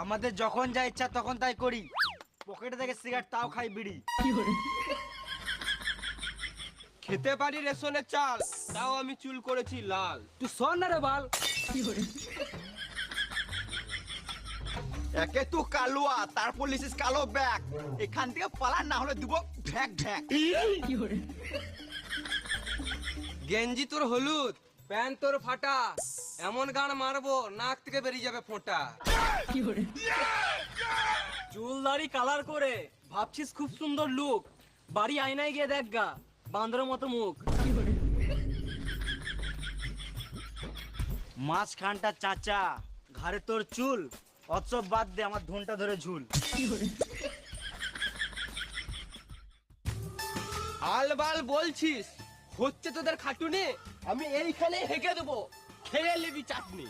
আমাদের যখন যা ইচ্ছা তখন তাই করি। পকেটে থেকে সিগারেট তাও খাই বিড়ি। খেতে পারি রেশনের চাল, তাও আমি চুল করেছি লাল। তুই শোন না রে বাল। একে তুই কালুয়া, তারপর লিসিস কালো ব্যাগ। এখান থেকে পালা, না হলে দিব ঢ্যাক ঢ্যাক। গেঞ্জি তোর হলুদ, প্যান্ট তোর ফাটা, এমন গান মারবো নাক থেকে বেরিয়ে যাবে ফোঁটা। চুল দাড়ি কালার করে ভাবছিস খুব সুন্দর লুক, বাড়ি আয়নায় গিয়ে দেখ গা বান্দরের মতো মুখ। মাঝখানটা চাচা, ঘাড়ে তোর চুল, অৎসব বাদ দে, আমার ধনটা ধরে ঝুল। আলবাল বলছিস, হচ্ছে তোদের খাটুনি, আমি এইখানে হেঁকে দেবো, খেয়ে নিবি চাটনি।